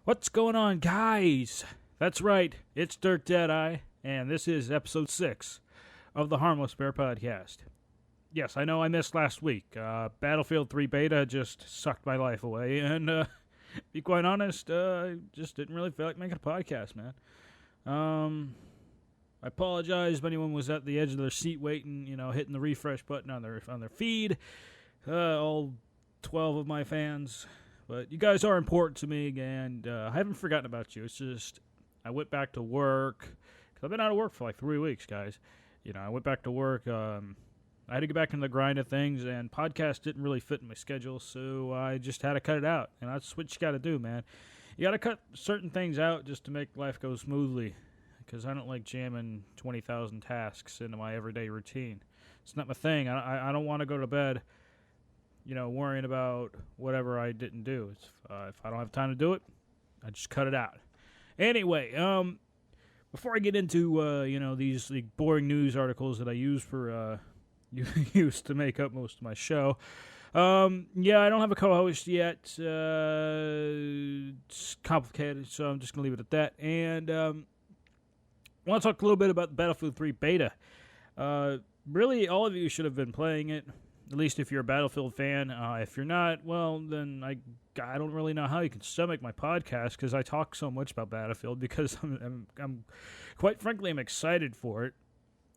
What's going on, guys? That's right, it's Dirk Deadeye, and this is episode 6 of the Harmless podcast. Yes, I know I missed last week. Battlefield 3 beta just sucked my life away, and to be quite honest, just didn't really feel like making a podcast, man. I apologize if anyone was at the edge of their seat waiting, hitting the refresh button on their feed. All 12 of my fans. But you guys are important to me, and I haven't forgotten about you. It's just I went back to work, because I've been out of work for like 3 weeks, guys. I went back to work. I had to get back in the grind of things, and podcast didn't really fit in my schedule, so I just had to cut it out. And that's what you got to do, man. You got to cut certain things out just to make life go smoothly, because I don't like jamming 20,000 tasks into my everyday routine. It's not my thing. I don't want to go to bed worrying about whatever I didn't do. If I don't have time to do it, I just cut it out. Anyway, before I get into these boring news articles that I use for used to make up most of my show, I don't have a co-host yet. It's complicated, so I'm just gonna leave it at that. And I want to talk a little bit about the Battlefield 3 beta. Really, all of you should have been playing it. At least if you're a Battlefield fan. If you're not, well, then I don't really know how you can stomach my podcast, because I talk so much about Battlefield, because I'm quite frankly, I'm excited for it.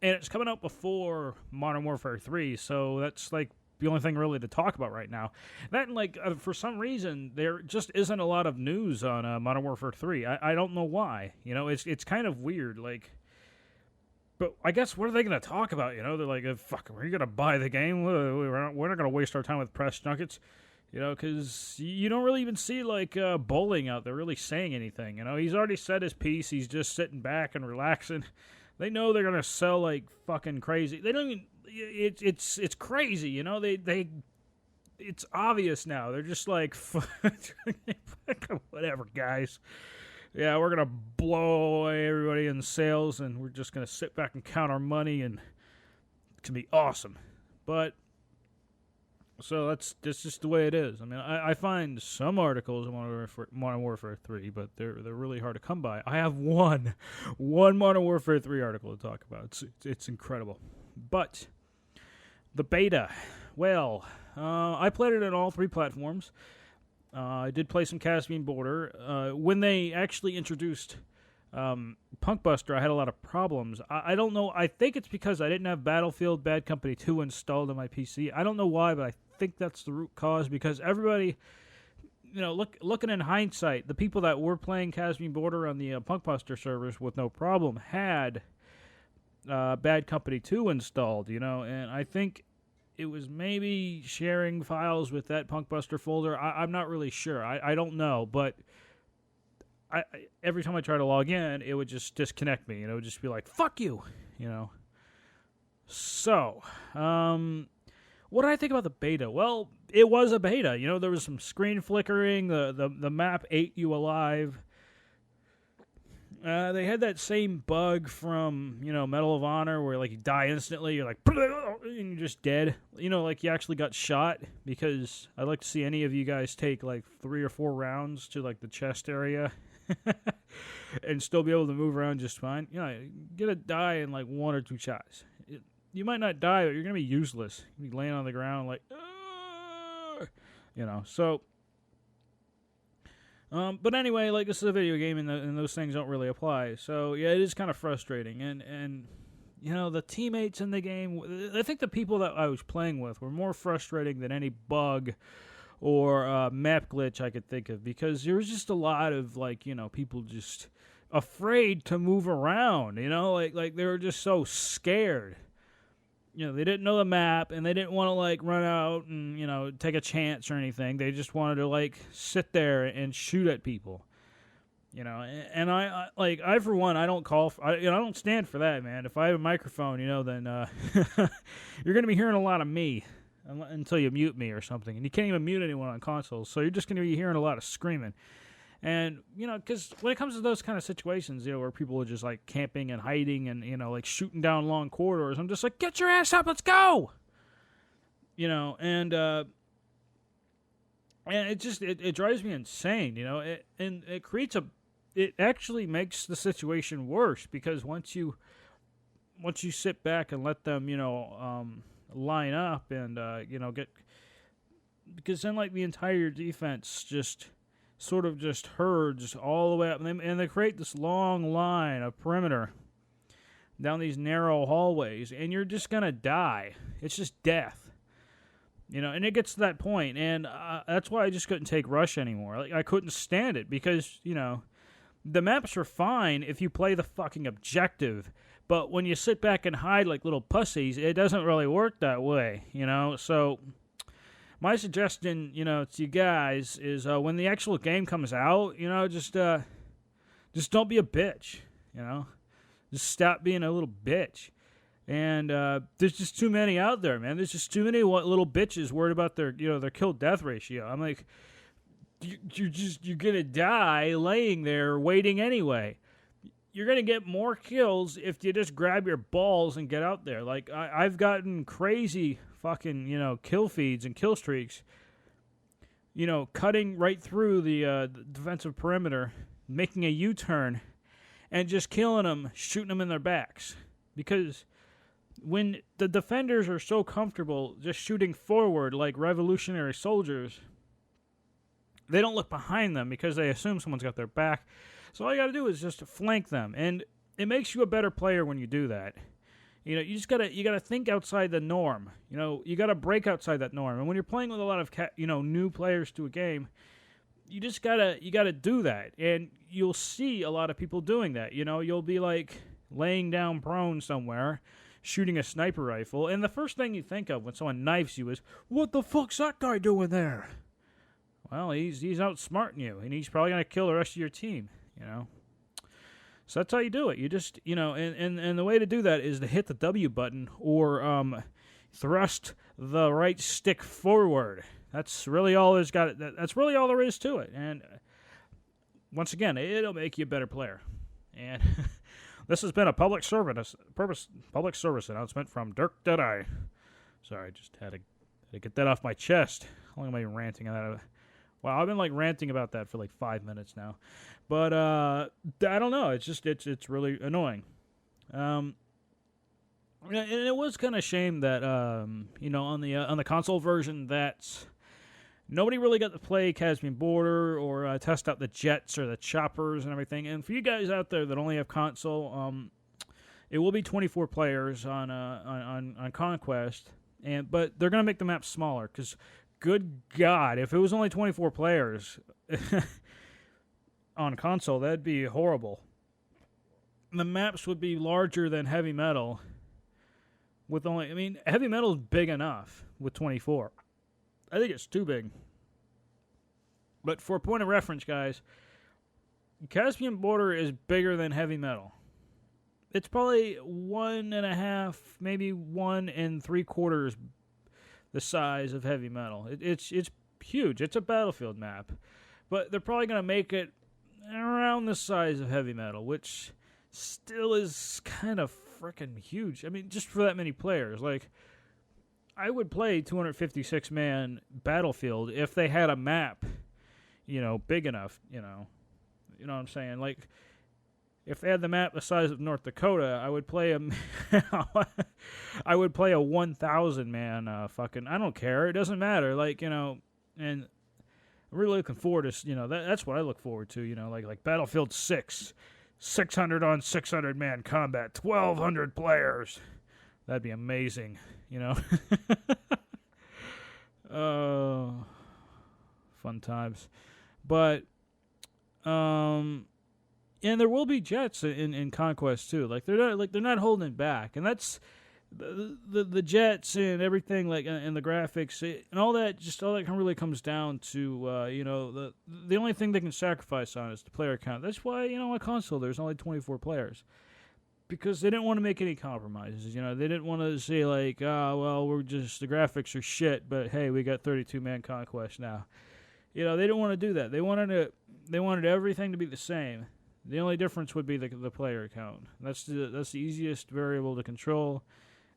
And it's coming out before Modern Warfare 3, so that's like the only thing really to talk about right now. That, and for some reason, there just isn't a lot of news on Modern Warfare 3. I don't know why. It's kind of weird, But I guess, what are they going to talk about? They're like, fuck, we're going to buy the game? We're not going to waste our time with press junkets. Because you don't really even see, Bowling out there really saying anything. He's already said his piece. He's just sitting back and relaxing. They know they're going to sell like fucking crazy. They don't even, it's crazy, it's obvious now. They're just like, whatever, guys. Yeah, we're going to blow away everybody in sales, and we're just going to sit back and count our money, and it's going to be awesome. But, so that's just the way it is. I mean, I find some articles on Modern Warfare 3, but they're really hard to come by. I have one Modern Warfare 3 article to talk about. It's incredible. But, the beta, well, I played it on all 3 platforms. I did play some Caspian Border. When they actually introduced Punkbuster, I had a lot of problems. I don't know. I think it's because I didn't have Battlefield Bad Company 2 installed on my PC. I don't know why, but I think that's the root cause, because everybody, looking in hindsight, the people that were playing Caspian Border on the Punkbuster servers with no problem had Bad Company 2 installed, and I think it was maybe sharing files with that Punkbuster folder. I'm not really sure. I don't know, but every time I try to log in, it would just disconnect me. It would just be like, fuck you, So, what did I think about the beta? Well, it was a beta. There was some screen flickering. The map ate you alive. They had that same bug from, Medal of Honor, where, you die instantly, you're like, and you're just dead. You actually got shot, because I'd like to see any of you guys take, 3 or 4 rounds to, the chest area, and still be able to move around just fine. You're gonna die in, 1 or 2 shots. You might not die, but you're gonna be useless. You'll be laying on the ground, so... but anyway, this is a video game, and those things don't really apply. So, yeah, it is kind of frustrating. And the teammates in the game, I think the people that I was playing with were more frustrating than any bug or map glitch I could think of, because there was just a lot of, people just afraid to move around, they were just so scared. They didn't know the map, and they didn't want to, run out and, take a chance or anything. They just wanted to, sit there and shoot at people. And I for one, I don't I don't stand for that, man. If I have a microphone, then you're going to be hearing a lot of me until you mute me or something. And you can't even mute anyone on consoles, so you're just going to be hearing a lot of screaming. And, because when it comes to those kind of situations, where people are just, camping and hiding and, shooting down long corridors, I'm just like, get your ass up, let's go! And and it drives me insane, and it actually makes the situation worse because once you sit back and let them, line up and get, because then like the entire defense just sort of just herds all the way up, and they create this long line of perimeter down these narrow hallways, and you're just gonna die. It's just death. And it gets to that point, and that's why I just couldn't take Rush anymore. Like, I couldn't stand it because, the maps are fine if you play the fucking objective, but when you sit back and hide like little pussies, it doesn't really work that way, So, my suggestion, to you guys is when the actual game comes out, just don't be a bitch, Just stop being a little bitch. And there's just too many out there, man. There's just too many little bitches worried about their kill-death ratio. I'm like, you're gonna die laying there waiting anyway. You're gonna get more kills if you just grab your balls and get out there. Like I've gotten crazy fucking kill feeds and kill streaks. Cutting right through the defensive perimeter, making a U-turn, and just killing them, shooting them in their backs because when the defenders are so comfortable just shooting forward like revolutionary soldiers, they don't look behind them because they assume someone's got their back. So all you got to do is just flank them, and it makes you a better player when you do that. You just gotta think outside the norm. You gotta break outside that norm. And when you're playing with a lot of new players to a game, you gotta do that, and you'll see a lot of people doing that. You'll be like laying down prone somewhere, shooting a sniper rifle, and the first thing you think of when someone knifes you is, what the fuck's that guy doing there? Well, he's outsmarting you, and he's probably going to kill the rest of your team, So that's how you do it. You just, and the way to do that is to hit the W button or thrust the right stick forward. That's really all that's really all there is to it. And once again, it'll make you a better player. And this has been a public service announcement from Dirk Deadeye. Sorry, just had to get that off my chest. How long am I ranting about that? Wow, I've been ranting about that for 5 minutes now. But I don't know. It's really annoying. And it was kind of shame that on the console version that nobody really got to play Caspian Border or test out the jets or the choppers and everything. And for you guys out there that only have console, it will be 24 players on Conquest, but they're gonna make the map smaller because, good God, if it was only 24 players on console, that'd be horrible. The maps would be larger than Heavy Metal. Heavy Metal is big enough with 24. I think it's too big. But for a point of reference, guys, Caspian Border is bigger than Heavy Metal. It's probably 1.5, maybe 1 3/4 the size of Heavy Metal. It's huge. It's a Battlefield map. But they're probably going to make it around the size of Heavy Metal, which still is kind of freaking huge. Just for that many players. I would play 256-man Battlefield if they had a map, big enough, you know what I'm saying? If they had the map the size of North Dakota, I would play a 1,000-man I don't care. It doesn't matter. And I'm really looking forward to, that's what I look forward to, like Battlefield 6, 600 on 600 man combat, 1,200 players. That'd be amazing, fun times. But, and there will be jets in Conquest too. They're not holding it back, and that's the jets and everything and the graphics and all that. Just all that really comes down to the only thing they can sacrifice on is the player count. That's why on console there's only 24 players, because they didn't want to make any compromises. They didn't want to say the graphics are shit, but hey, we got 32-man Conquest now. They didn't want to do that. They wanted everything to be the same. The only difference would be the player count. That's the easiest variable to control,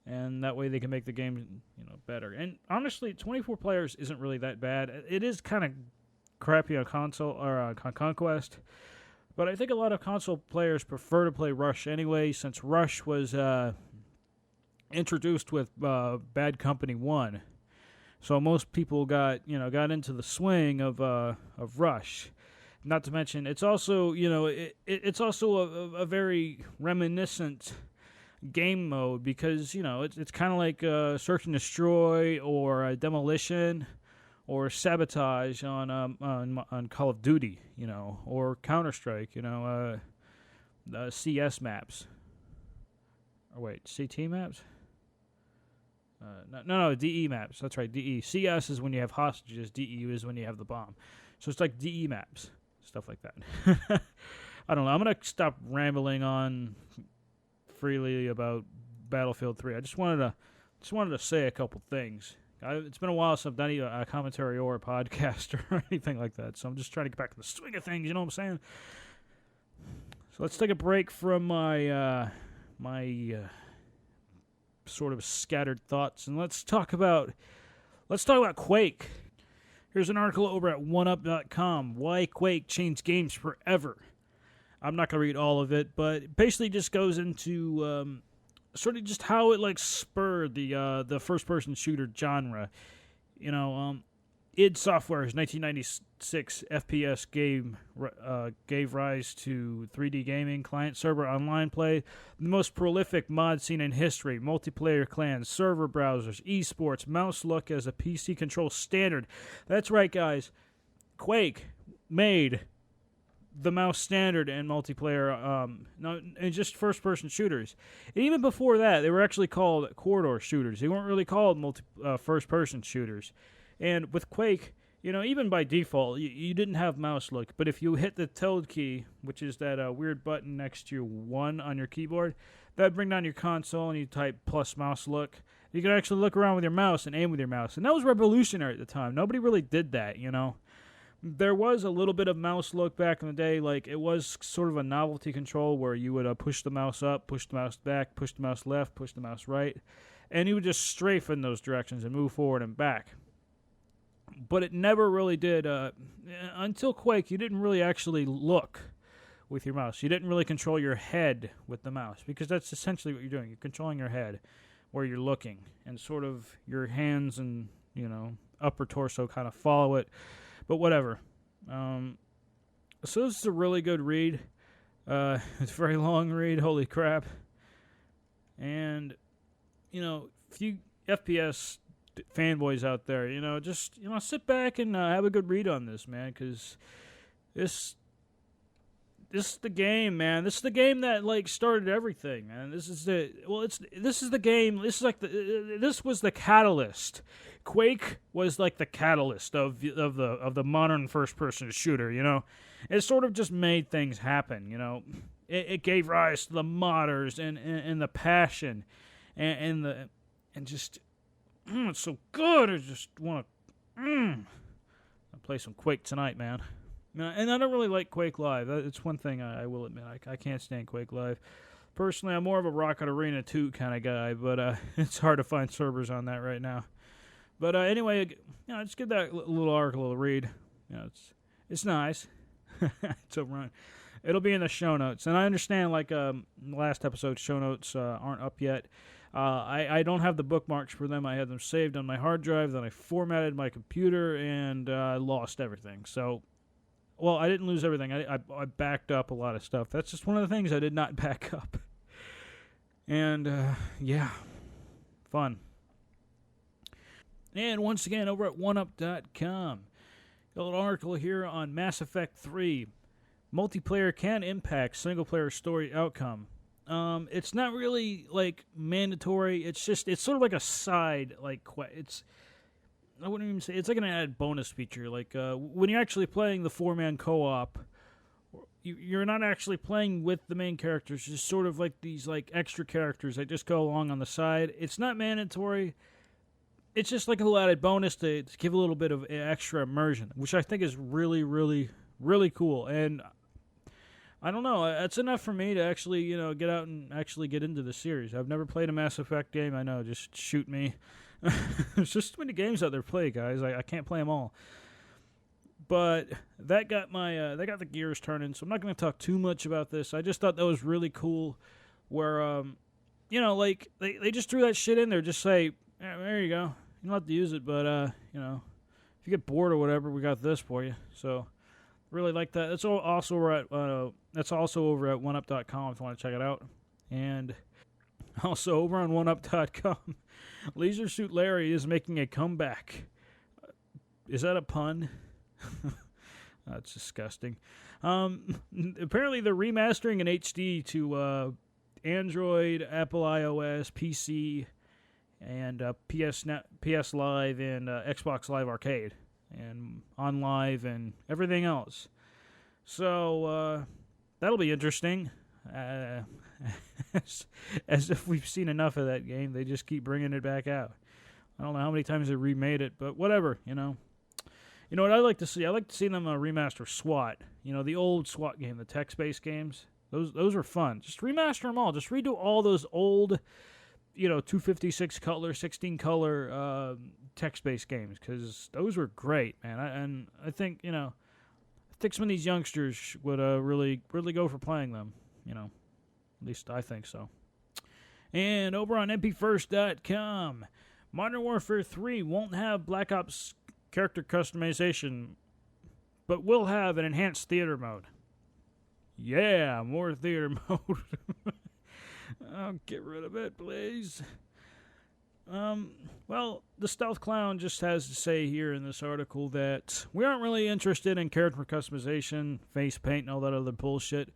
and that way they can make the game, better. And honestly, 24 players isn't really that bad. It is kind of crappy on console or on Conquest, but I think a lot of console players prefer to play Rush anyway, since Rush was introduced with Bad Company 1. So most people got into the swing of Rush. Not to mention, it's also it's also a very reminiscent game mode, because it's kind of like Search and Destroy or Demolition or Sabotage on Call of Duty, or Counter-Strike, the CS maps. Or wait, CT maps? No, DE maps. That's right, DE. CS is when you have hostages. DE is when you have the bomb. So it's like DE maps, stuff like that. I don't know. I'm gonna stop rambling on freely about Battlefield 3. I just wanted to say a couple things. It's been a while since I've done a commentary or a podcast or anything like that, so I'm just trying to get back to the swing of things. You know what I'm saying? So let's take a break from my sort of scattered thoughts, and let's talk about Quake. Here's an article over at oneup.com. Why Quake changed games forever. I'm not going to read all of it, but it basically just goes into sort of just how it spurred the first-person shooter genre. id Software's 1996 FPS game gave rise to 3D gaming, client-server online play, the most prolific mod scene in history, multiplayer clans, server browsers, esports, mouse look as a PC control standard. That's right, guys. Quake made the mouse standard in multiplayer, and just first-person shooters. And even before that, they were actually called corridor shooters. They weren't really called first-person shooters. And with Quake, even by default, you didn't have mouse look. But if you hit the tilde key, which is that weird button next to 1 on your keyboard, that'd bring down your console and you type plus mouse look. You could actually look around with your mouse and aim with your mouse. And that was revolutionary at the time. Nobody really did that, There was a little bit of mouse look back in the day. It was sort of a novelty control where you would push the mouse up, push the mouse back, push the mouse left, push the mouse right. And you would just strafe in those directions and move forward and back. But it never really did. Until Quake, you didn't really actually look with your mouse. You didn't really control your head with the mouse, because that's essentially what you're doing. You're controlling your head where you're looking, and sort of your hands and, upper torso kind of follow it. But whatever. So this is a really good read. It's a very long read. Holy crap. And, few FPS fanboys out there, just sit back and have a good read on this, man, because this is the game, man. This is the game that started everything, man. This is the game. This was the catalyst. Quake was the catalyst of the modern first person shooter. It sort of just made things happen. It gave rise to the modders and the passion and just. It's so good. I just want to play some Quake tonight, man. And I don't really like Quake Live. It's one thing I will admit. I can't stand Quake Live. Personally, I'm more of a Rocket Arena 2 kind of guy, but it's hard to find servers on that right now. But anyway, just give that little article a read. It's nice. It's a run. It'll be in the show notes. And I understand, last episode's show notes aren't up yet. I don't have the bookmarks for them. I had them saved on my hard drive. Then I formatted my computer, and I lost everything. So, well, I didn't lose everything. I backed up a lot of stuff. That's just one of the things I did not back up. And, yeah, fun. And once again, over at oneup.com, got an article here on Mass Effect 3. Multiplayer can impact single-player story outcome. It's not really mandatory. It's sort of like a side I wouldn't even say it's like an added bonus feature. When you're actually playing the 4-man co-op, you're not actually playing with the main characters. It's just sort of these extra characters that just go along on the side. It's not mandatory. It's just a little added bonus to give a little bit of extra immersion, which I think is really, really, really cool. And I don't know. That's enough for me to actually, get out and actually get into the series. I've never played a Mass Effect game. I know, just shoot me. There's just too many games out there to play, guys. I can't play them all. But that got the gears turning. So I'm not going to talk too much about this. I just thought that was really cool, where like they just threw that shit in there. Just say, there you go. You don't have to use it, but if you get bored or whatever, we got this for you. So really like that. That's also over at 1up.com if you want to check it out. And also over on 1up.com, Leisure Suit Larry is making a comeback. Is that a pun? That's disgusting. Apparently they're remastering in HD to Android, Apple iOS, PC, and PS Live and Xbox Live Arcade, and On Live and everything else. So that'll be interesting. As if we've seen enough of that game, they just keep bringing it back out. I don't know how many times they remade it, but whatever, You know what I like to see? I like to see them remaster SWAT. The old SWAT game, the text-based games. Those are fun. Just remaster them all. Just redo all those old, 256 color, 16 color text-based games, because those were great, man. I think I think some of these youngsters would really go for playing them. At least I think so. And over on mpfirst.com, Modern Warfare 3 won't have Black Ops character customization, but will have an enhanced theater mode. Yeah, more theater mode. Oh, get rid of it, please. Well, the Stealth Clown just has to say here in this article that we aren't really interested in character customization, face paint, and all that other bullshit.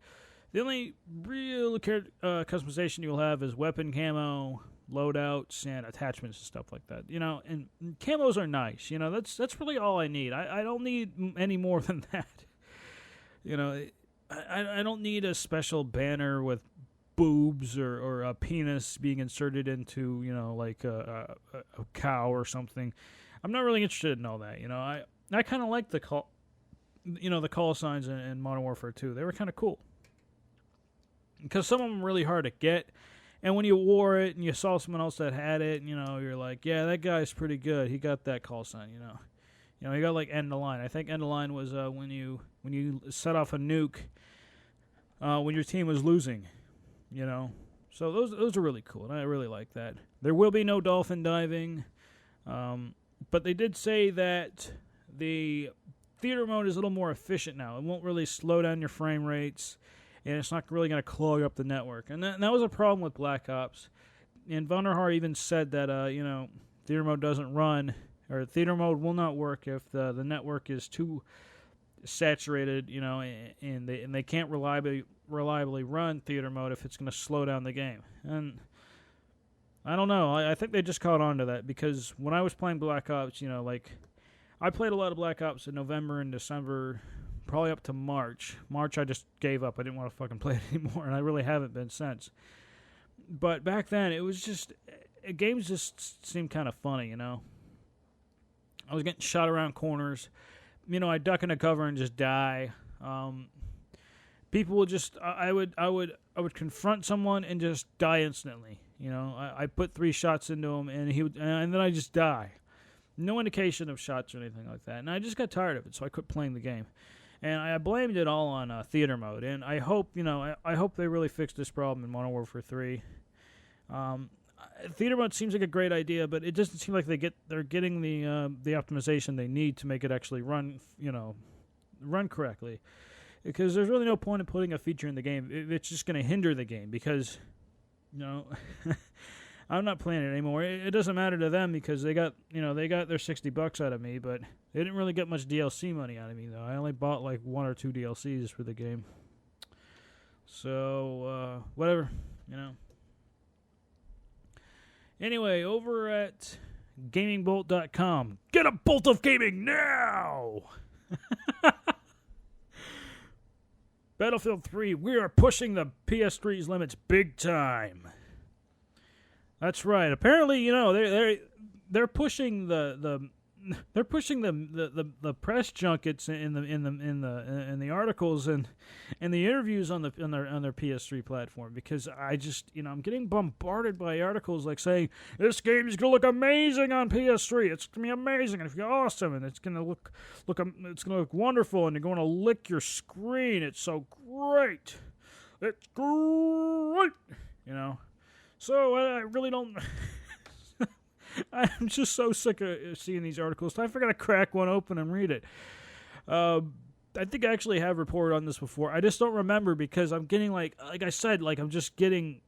The only real customization you'll have is weapon camo, loadouts, and attachments and stuff like that. And camos are nice. That's really all I need. I don't need any more than that. I don't need a special banner with boobs or a penis being inserted into, like a cow or something. I'm not really interested in all that. I kind of like the call signs in Modern Warfare 2. They were kind of cool. Because some of them are really hard to get. And when you wore it and you saw someone else that had it, you're like, yeah, that guy's pretty good. He got that call sign, he got like end of line. I think end of line was when you set off a nuke when your team was losing, So those are really cool, and I really like that. There will be no dolphin diving, but they did say that the theater mode is a little more efficient now. It won't really slow down your frame rates, and it's not really going to clog up the network. And that was a problem with Black Ops. And Vonderhaar even said that, theater mode doesn't run, or theater mode will not work if the network is too saturated, and they can't reliably run theater mode if it's going to slow down the game. And I don't know. I think they just caught on to that, because when I was playing Black Ops, I played a lot of Black Ops in November and December, probably up to March. March, I just gave up. I didn't want to fucking play it anymore, and I really haven't been since. But back then, it was just... games just seemed kind of funny, I was getting shot around corners. I'd duck into cover and just die. People would just... I would confront someone and just die instantly. I put 3 shots into him, and and then I just die. No indication of shots or anything like that. And I just got tired of it, so I quit playing the game. And I blamed it all on theater mode. And I hope, I hope they really fix this problem in Modern Warfare 3. Theater mode seems like a great idea, but it doesn't seem like they're getting the optimization they need to make it actually run correctly. Because there's really no point in putting a feature in the game. It's just going to hinder the game, because, I'm not playing it anymore. It doesn't matter to them, because they got their $60 out of me, but they didn't really get much DLC money out of me, though. I only bought like 1 or 2 DLCs for the game. So, whatever, Anyway, over at gamingbolt.com, get a bolt of gaming now! Battlefield 3, we are pushing the PS3's limits big time. That's right. Apparently, they're pushing the they're pushing the press junkets in the articles and the interviews on their PS3 platform, because I just, I'm getting bombarded by articles like saying this game is gonna look amazing on PS3. It's gonna be amazing and it's gonna be awesome and it's gonna look wonderful and you're going to lick your screen. It's so great. It's great. So I really don't. I'm just so sick of seeing these articles. I forgot to crack one open and read it. I think I actually have reported on this before. I just don't remember because I'm getting like I said, I'm just getting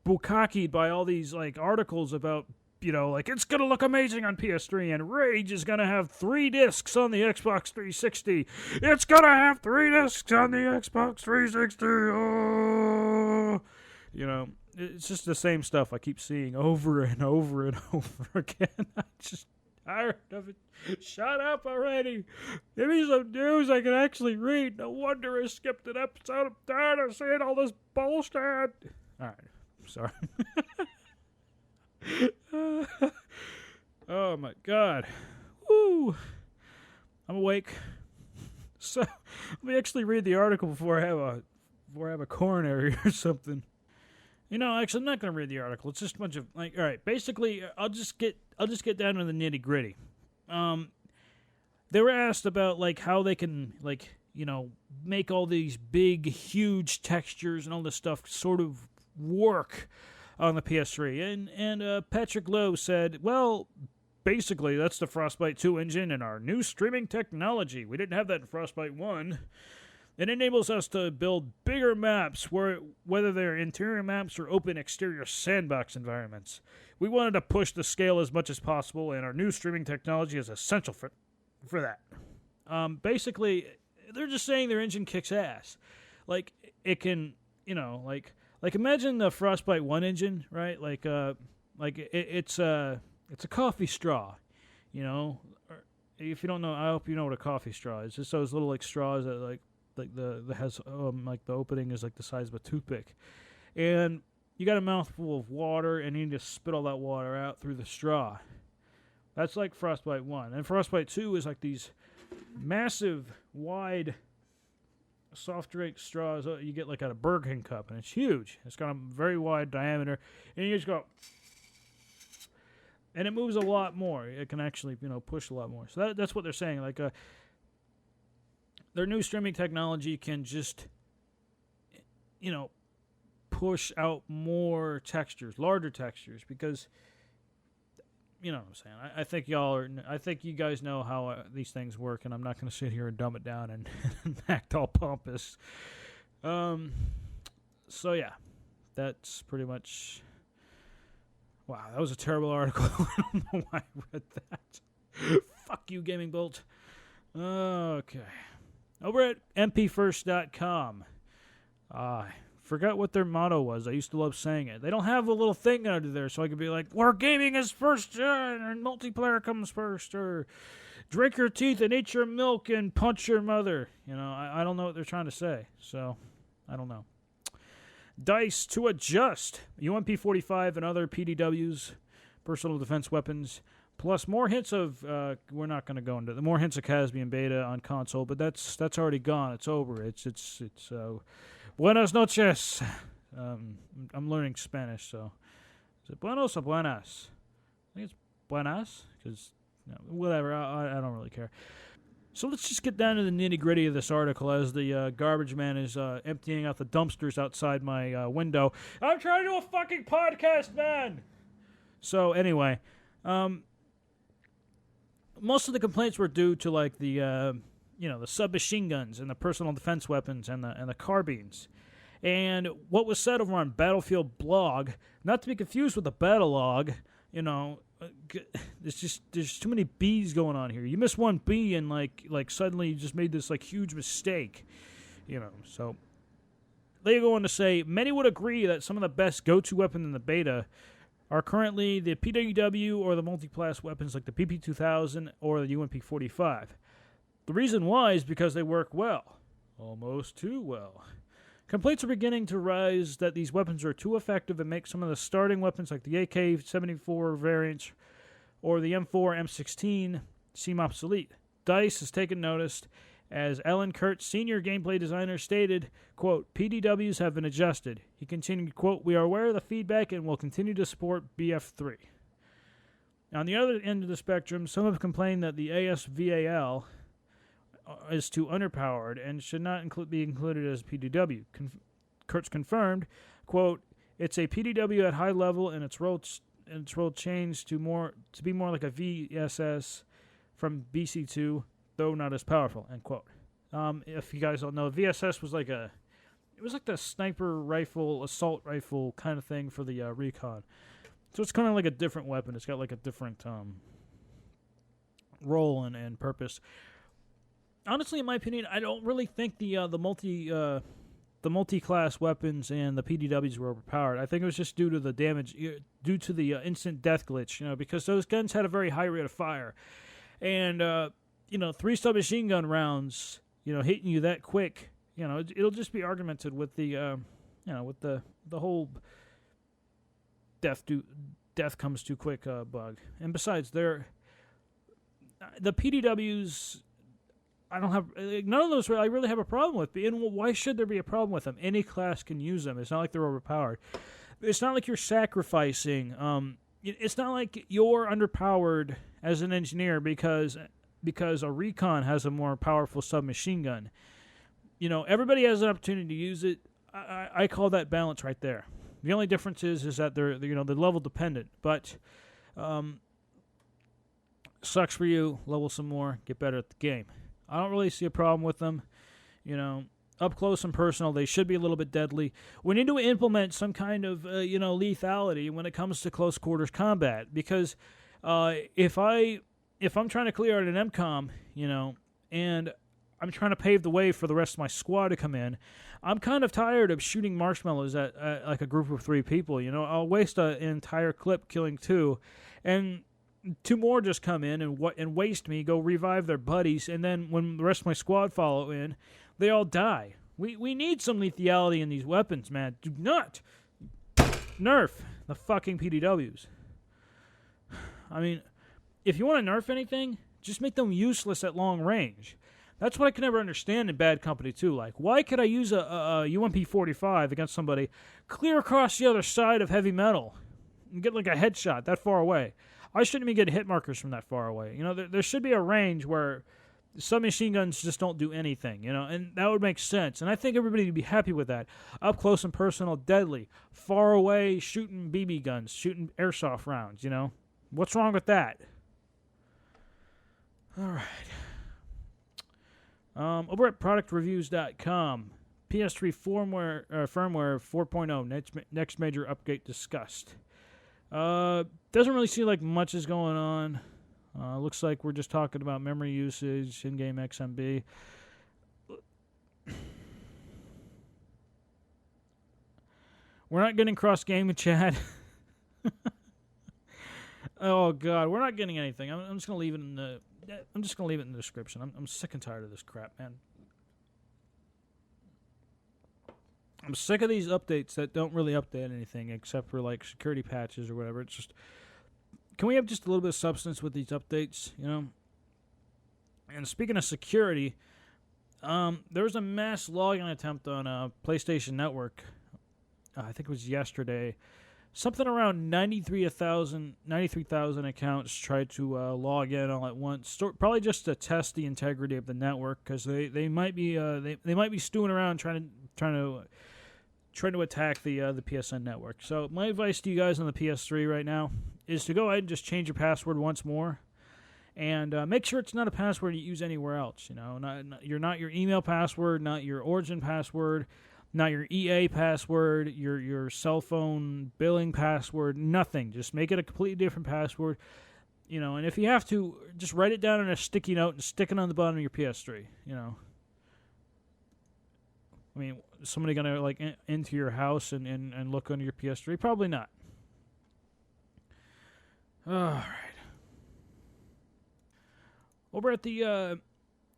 bukkakied by all these articles about, it's going to look amazing on PS3 and Rage is going to have 3 discs on the Xbox 360. It's going to have 3 discs on the Xbox 360. Oh! It's just the same stuff I keep seeing over and over and over again. I just tired of it. Shut up already. Give me some news I can actually read. No wonder I skipped an episode. I'm tired of seeing all this bullshit. Alright, sorry. Oh my god. Woo. I'm awake. So let me actually read the article before I have a coronary or something. Actually, I'm not going to read the article. It's just a bunch of, all right, basically, I'll just get down to the nitty-gritty. They were asked about, how they can, make all these big, huge textures and all this stuff sort of work on the PS3. And Patrick Lowe said, well, basically, that's the Frostbite 2 engine and our new streaming technology. We didn't have that in Frostbite 1. It enables us to build bigger maps, whether they're interior maps or open exterior sandbox environments. We wanted to push the scale as much as possible, and our new streaming technology is essential for that. Basically, they're just saying their engine kicks ass. It can, imagine the Frostbite 1 engine, right? It's a coffee straw, If you don't know, I hope you know what a coffee straw is. It's just those little straws that the opening is the size of a toothpick, and you got a mouthful of water and you need to spit all that water out through the straw. That's like Frostbite 1. And Frostbite 2 is these massive, wide, soft drink straws you get out of Burger King cup, and it's huge. It's got a very wide diameter, and you just go, and it moves a lot more. It can actually, push a lot more. So that's what they're saying. Their new streaming technology can just, push out more textures, larger textures, because, you know what I'm saying. I think you guys know how these things work, and I'm not going to sit here and dumb it down and act all pompous. So yeah, that's pretty much. Wow, that was a terrible article. I don't know why I read that. Fuck you, Gaming Bolt. Okay. Over at mpfirst.com. I forgot what their motto was. I used to love saying it. They don't have a little thing under there, so I could be like, "Where gaming is first, and multiplayer comes first," or "Drink your teeth and eat your milk and punch your mother." I don't know what they're trying to say, so I don't know. Dice to adjust. UMP-45 and other PDWs, personal defense weapons. Plus more hints of, we're not going to go into the more hints of Caspian Beta on console, but that's already gone. It's over. It's buenas noches. I'm learning Spanish, so is it buenos or buenas? I think it's buenas, because whatever. I don't really care. So let's just get down to the nitty gritty of this article as the garbage man is emptying out the dumpsters outside my window. I'm trying to do a fucking podcast, man. So anyway. Most of the complaints were due to the submachine guns and the personal defense weapons and the carbines. And what was said over on Battlefield Blog, not to be confused with the Battlelog, there's too many B's going on here. You miss one B and suddenly you just made this huge mistake, So they go on to say many would agree that some of the best go-to weapons in the beta are currently the PWW or the multi-class weapons like the PP-2000 or the UMP-45. The reason why is because they work well. Almost too well. Complaints are beginning to rise that these weapons are too effective and make some of the starting weapons like the AK-74 variants or the M4, M16 seem obsolete. DICE has taken notice, as Ellen Kurtz, senior gameplay designer, stated, quote, PDWs have been adjusted. He continued, quote, we are aware of the feedback and will continue to support BF3. On the other end of the spectrum, some have complained that the ASVAL is too underpowered and should not be included as PDW. Kurtz confirmed, quote, it's a PDW at high level and its role changed to be more like a VSS from BC2, though not as powerful, end quote. If you guys don't know, VSS was like the sniper rifle, assault rifle kind of thing for the recon. So it's kind of like a different weapon. It's got like a different role and purpose. Honestly, in my opinion, I don't really think the multi-class weapons and the PDWs were overpowered. I think it was just due to the damage, due to the instant death glitch, because those guns had a very high rate of fire. And, 3 submachine gun rounds, hitting you that quick, it'll just be argumented with the, with the whole death comes too quick bug. And besides, the PDWs, I don't have none of those. I really have a problem with. And why should there be a problem with them? Any class can use them. It's not like they're overpowered. It's not like you're sacrificing. It's not like you're underpowered as an engineer because a recon has a more powerful submachine gun. Everybody has an opportunity to use it. I call that balance right there. The only difference is that they're level dependent. But sucks for you. Level some more. Get better at the game. I don't really see a problem with them. Up close and personal, they should be a little bit deadly. We need to implement some kind of, lethality when it comes to close quarters combat. Because if I'm trying to clear out an MCOM, and I'm trying to pave the way for the rest of my squad to come in, I'm kind of tired of shooting marshmallows at like a group of 3 people. I'll waste an entire clip killing 2, and 2 more just come in and waste me, go revive their buddies, and then when the rest of my squad follow in, they all die. We need some lethality in these weapons, man. Do not nerf the fucking PDWs. I mean, if you want to nerf anything, just make them useless at long range. That's what I can never understand in Bad Company 2. Like, why could I use a UMP-45 against somebody clear across the other side of heavy metal and get like a headshot that far away? I shouldn't even get hit markers from that far away. There should be a range where submachine guns just don't do anything, and that would make sense. And I think everybody would be happy with that. Up close and personal, deadly. Far away, shooting BB guns, shooting airsoft rounds, What's wrong with that? All right. Over at productreviews.com, PS3 firmware 4.0, next major update discussed. Doesn't really seem like much is going on. Looks like we're just talking about memory usage, in-game XMB. We're not getting cross-game chat. Oh God, we're not getting anything. I'm just gonna leave it in the. I'm just gonna leave it in the description. I'm sick and tired of this crap, man. I'm sick of these updates that don't really update anything except for like security patches or whatever. It's just, can we have just a little bit of substance with these updates, And speaking of security, there was a mass login attempt on PlayStation Network. I think it was yesterday. Something around 93,000 accounts tried to log in all at once. Probably just to test the integrity of the network, because they might be they might be stewing around trying to attack the PSN network. So my advice to you guys on the PS3 right now is to go ahead and just change your password once more, and make sure it's not a password you use anywhere else. Not your email password, not your Origin password, not your EA password, your cell phone billing password, nothing. Just make it a completely different password. And if you have to, just write it down on a sticky note and stick it on the bottom of your PS3. I mean, is somebody going to into your house and look under your PS3? Probably not. All right. Over at the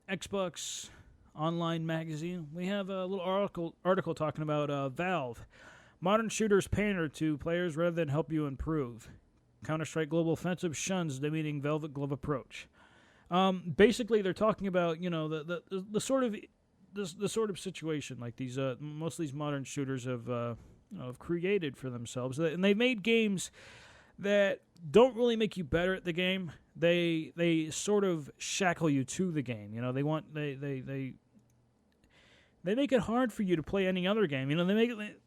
Xbox Online magazine, we have a little article talking about Valve. Modern shooters pander to players rather than help you improve. Counter-Strike Global Offensive shuns the meeting Velvet Glove approach. Basically, they're talking about the sort of the sort of situation like these most of these modern shooters have created for themselves, and they made games that don't really make you better at the game. They sort of shackle you to the game. They make it hard for you to play any other game. They make it.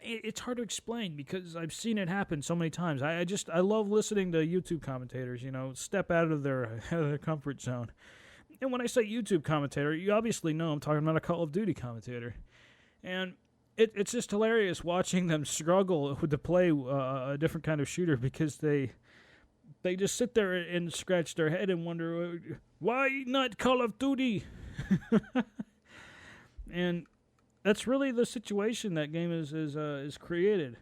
It's hard to explain because I've seen it happen so many times. I love listening to YouTube commentators, step out of their comfort zone. And when I say YouTube commentator, you obviously know I'm talking about a Call of Duty commentator. And it's just hilarious watching them struggle to play a different kind of shooter because they just sit there and scratch their head and wonder, why not Call of Duty? And that's really the situation that game is created.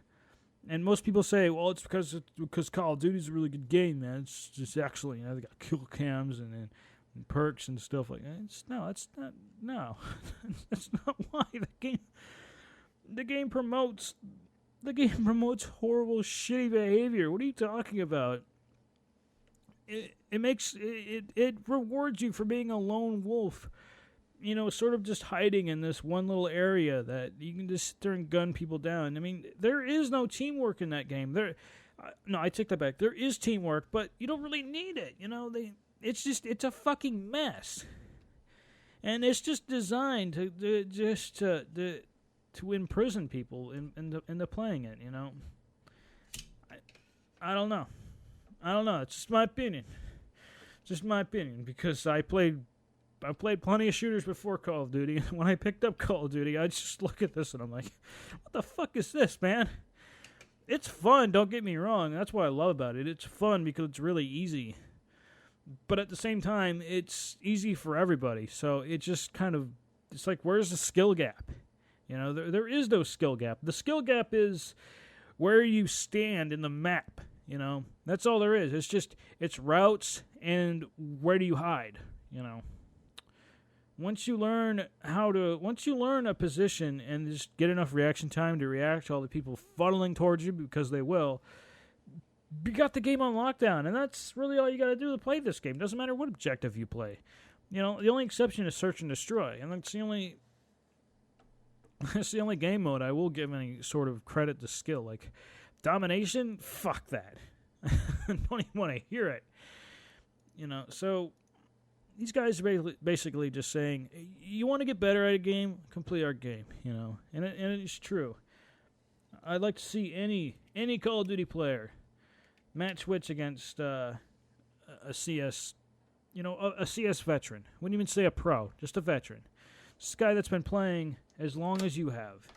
And most people say, well, it's because Call of Duty is a really good game, man. It's just actually, they got kill cams and perks and stuff like that. That's not why the game promotes horrible, shitty behavior. What are you talking about? It rewards you for being a lone wolf. Sort of just hiding in this one little area that you can just sit there and gun people down. I mean, there is no teamwork in that game. No, I take that back. There is teamwork, but you don't really need it. It's a fucking mess, and it's just designed to imprison people into playing it. I don't know. It's just my opinion. Because I played plenty of shooters before Call of Duty. When I picked up Call of Duty, I just look at this and I'm like, what the fuck is this, man? It's fun, don't get me wrong. That's what I love about it. It's fun because it's really easy. But at the same time, it's easy for everybody. So it just it's like, where's the skill gap? There is no skill gap. The skill gap is where you stand in the map. That's all there is. It's routes and where do you hide, Once you learn a position and just get enough reaction time to react to all the people funneling towards you because they will, you got the game on lockdown, and that's really all you got to do to play this game. Doesn't matter what objective you play. The only exception is search and destroy, and that's the only game mode I will give any sort of credit to skill. Like domination, fuck that. I don't even want to hear it. So these guys are basically just saying, you want to get better at a game, complete our game, and it's true. I'd like to see any Call of Duty player match switch against a CS, a CS veteran. Wouldn't even say a pro, just a veteran. Just a guy that's been playing as long as you have.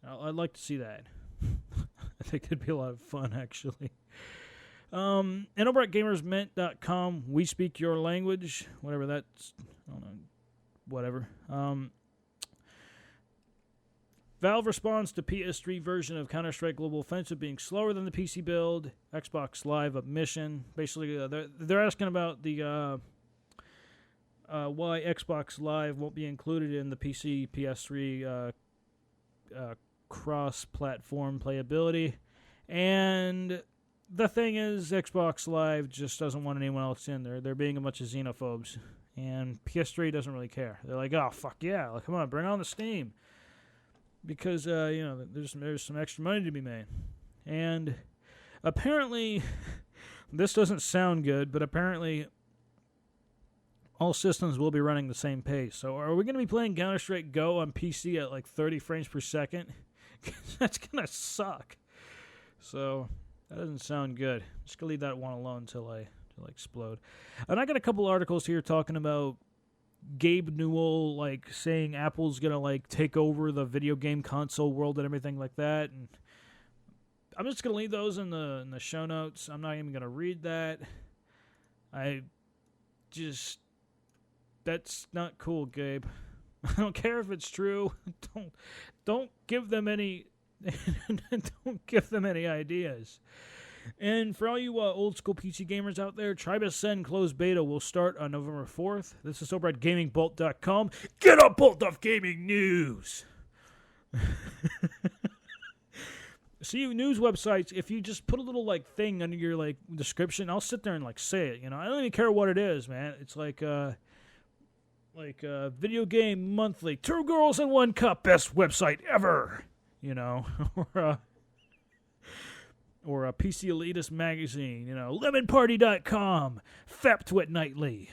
I'd like to see that. I think that'd be a lot of fun, actually. And over at gamersmint.com, we speak your language, whatever that's, I don't know, whatever. Valve responds to PS3 version of Counter-Strike Global Offensive being slower than the PC build. Xbox Live admission. Basically, they're asking about the why Xbox Live won't be included in the PC, PS3 cross-platform playability. And the thing is, Xbox Live just doesn't want anyone else in there. They're being a bunch of xenophobes. And PS3 doesn't really care. They're like, oh, fuck yeah. Like, come on, bring on the Steam. Because, there's some extra money to be made. And apparently, this doesn't sound good, but apparently all systems will be running the same pace. So are we going to be playing Counter-Strike Go on PC at like 30 frames per second? That's going to suck. So that doesn't sound good. I'm just going to leave that one alone until I explode. And I got a couple articles here talking about Gabe Newell, like, saying Apple's going to, like, take over the video game console world and everything like that. And I'm just going to leave those in the show notes. I'm not even going to read that. That's not cool, Gabe. I don't care if it's true. Don't give them any don't give them any ideas. And for all you old school PC gamers out there, Tribe Ascend closed beta will start on November 4th. This is over at gamingbolt.com. Get a bolt of gaming news. See, news websites, if you just put a little like thing under your like description, I'll sit there and like say it. I don't even care what it is, man. It's like Video Game Monthly, 2 Girls in 1 Cup, best website ever. Or a PC Elitist magazine. LemonParty.com, Feptwit Nightly.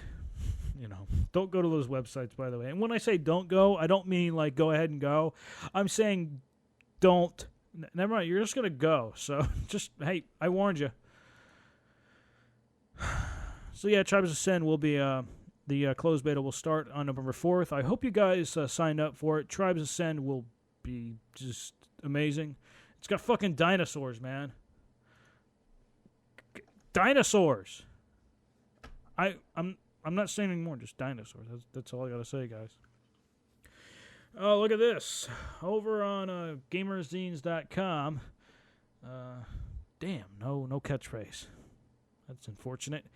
Don't go to those websites, by the way. And when I say don't go, I don't mean like go ahead and go. I'm saying don't. Never mind, you're just going to go. So hey, I warned you. So yeah, Tribes of Sin will be, the closed beta will start on November 4th. I hope you guys signed up for it. Tribes of Sin will be just amazing. It's got fucking dinosaurs, man. Dinosaurs. I'm not saying anymore, just dinosaurs. That's all I gotta say, guys. Oh, look at this. Over on gamerzines.com. Damn, no catchphrase. That's unfortunate.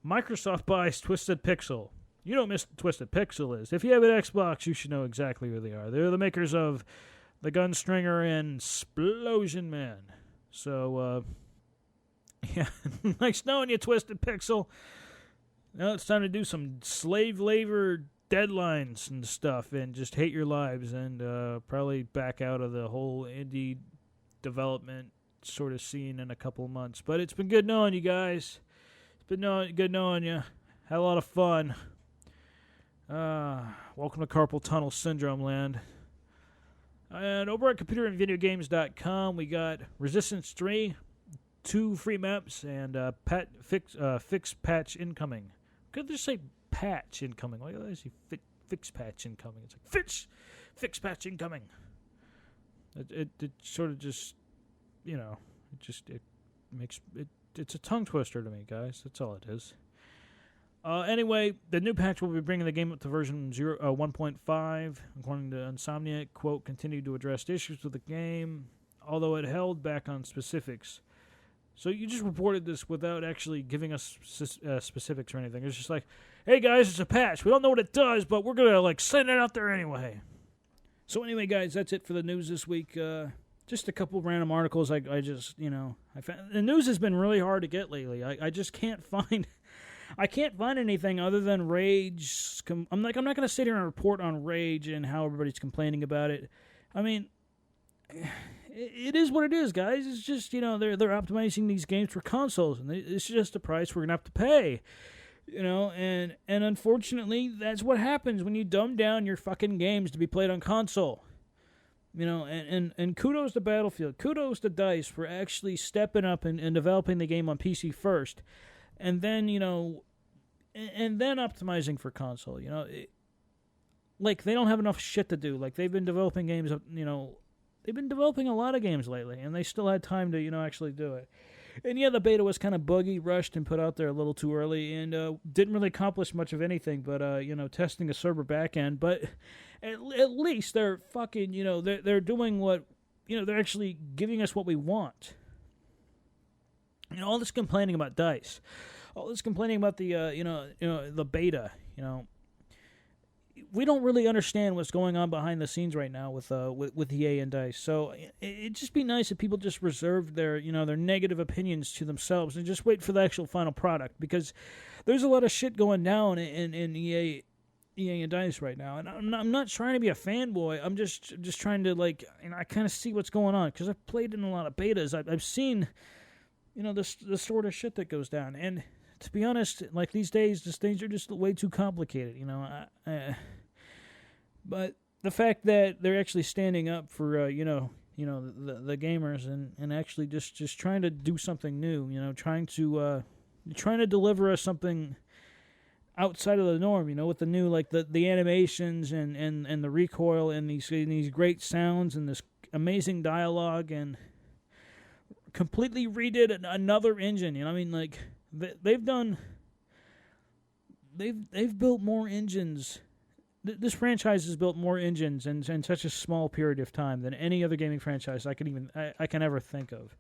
Microsoft buys Twisted Pixel. You know what Twisted Pixel is. If you have an Xbox, you should know exactly who they are. They're the makers of The Gunstringer and Explosion Man. So, yeah, nice knowing you, Twisted Pixel. Now it's time to do some slave labor deadlines and stuff and just hate your lives and probably back out of the whole indie development sort of scene in a couple of months. But it's been good knowing you guys. It's been good knowing you. Had a lot of fun. Welcome to Carpal Tunnel Syndrome land. And over at computerandvideogames.com, we got Resistance 3, 2 free maps, and fix patch incoming. Could they say patch incoming? Why do they say fix patch incoming? It's like fix patch incoming. It sort of just, it makes it. It's a tongue twister to me, guys. That's all it is. Anyway, the new patch will be bringing the game up to version 1.5. According to Insomniac, quote, continued to address issues with the game, although it held back on specifics. So you just reported this without actually giving us specifics or anything. It's just like, hey guys, it's a patch. We don't know what it does, but we're going to send it out there anyway. So anyway, guys, that's it for the news this week. Just a couple random articles. I found the news has been really hard to get lately. I just can't find... I can't find anything other than Rage. I'm not going to sit here and report on Rage and how everybody's complaining about it. I mean, it is what it is, guys. It's just, they're optimizing these games for consoles, and it's just a price we're going to have to pay. And unfortunately, that's what happens when you dumb down your fucking games to be played on console. And kudos to Battlefield. Kudos to DICE for actually stepping up and developing the game on PC first. And then, and then optimizing for console. They don't have enough shit to do. They've been developing games, they've been developing a lot of games lately, and they still had time to, actually do it. And yeah, the beta was kind of buggy, rushed, and put out there a little too early, and didn't really accomplish much of anything but, testing a server backend. But at least they're fucking, they're doing what, they're actually giving us what we want. All this complaining about DICE, all this complaining about the, the beta, we don't really understand what's going on behind the scenes right now with EA and DICE. So it'd just be nice if people just reserved their, their negative opinions to themselves and just wait for the actual final product, because there's a lot of shit going down in EA and DICE right now. And I'm not trying to be a fanboy. I'm just trying to I kind of see what's going on, because I've played in a lot of betas. I've seen, the sort of shit that goes down. And to be honest, these days, things are just way too complicated, but the fact that they're actually standing up for, the gamers and actually just trying to do something new, trying to deliver us something outside of the norm, with the new, the animations and the recoil and these great sounds and this amazing dialogue, and completely redid another engine. They've built more engines. This franchise has built more engines in such a small period of time than any other gaming franchise I can ever think of.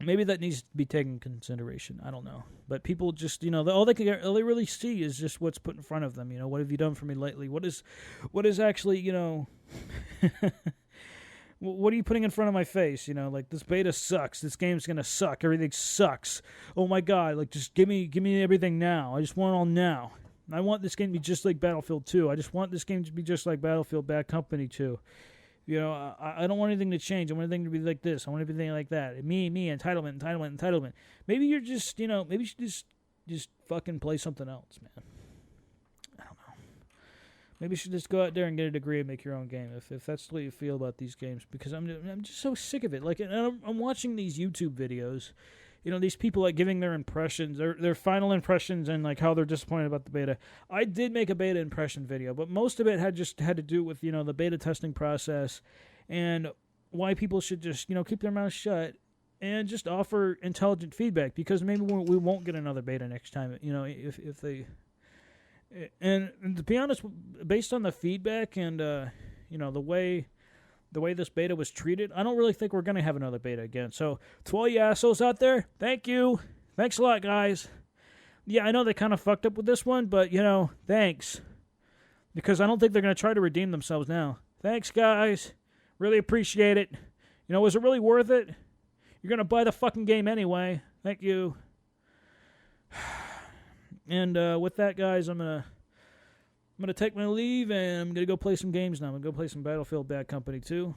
Maybe that needs to be taken into consideration. I don't know, but people just all they really see is just what's put in front of them. What have you done for me lately? What is actually What are you putting in front of my face? You know, like, this beta sucks. This game's gonna suck. Everything sucks. Oh my god! Like, just give me everything now. I just want it all now. I want this game to be just like Battlefield 2. I just want this game to be just like Battlefield Bad Company 2. You know, I don't want anything to change. I want everything to be like this. I want everything like that. Me, entitlement. Maybe you're just, maybe you should just fucking play something else, man. I don't know. Maybe you should just go out there and get a degree and make your own game, if that's the way you feel about these games. Because I'm just so sick of it. Like, and I'm watching these YouTube videos. You know, these people, like, giving their impressions, their final impressions, and, like, how they're disappointed about the beta. I did make a beta impression video, but most of it had to do with, the beta testing process and why people should just, keep their mouths shut and just offer intelligent feedback, because maybe we won't get another beta next time, if they... And to be honest, based on the feedback and, the way this beta was treated, I don't really think we're going to have another beta again. So, to all you assholes out there, thank you. Thanks a lot, guys. Yeah, I know they kind of fucked up with this one, but, thanks. Because I don't think they're going to try to redeem themselves now. Thanks, guys. Really appreciate it. Was it really worth it? You're going to buy the fucking game anyway. Thank you. And with that, guys, I'm gonna take my leave, and I'm gonna go play some games now. I'm gonna go play some Battlefield Bad Company 2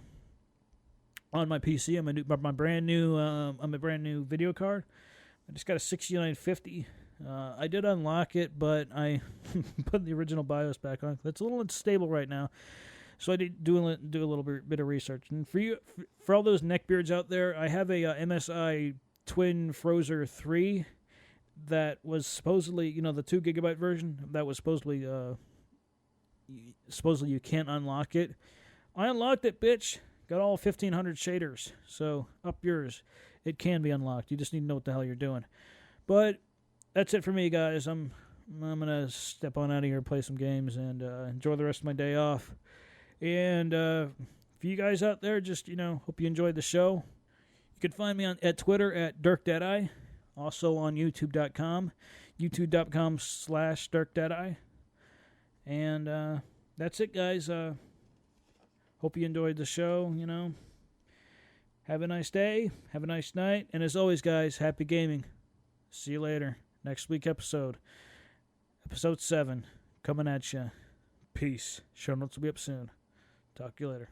on my PC. I'm a brand new video card. I just got a 6950. I did unlock it, but I put the original BIOS back on. It's a little unstable right now, so I did do a little bit of research. And for all those neckbeards out there, I have a MSI Twin Frozer 3 that was supposedly, the 2 gigabyte version that was supposedly you can't unlock it. I unlocked it, bitch. Got all 1,500 shaders, so up yours. It can be unlocked. You just need to know what the hell you're doing. But that's it for me, guys. I'm gonna step on out of here, play some games, and enjoy the rest of my day off. And for you guys out there, just hope you enjoyed the show. You can find me at Twitter at DirkDeadeye. Also on YouTube.com, YouTube.com/DirkDeadeye. And that's it, guys. Hope you enjoyed the show, Have a nice day, have a nice night, and as always, guys, happy gaming. See you later. Next week episode 7, coming at you. Peace. Show notes will be up soon. Talk to you later.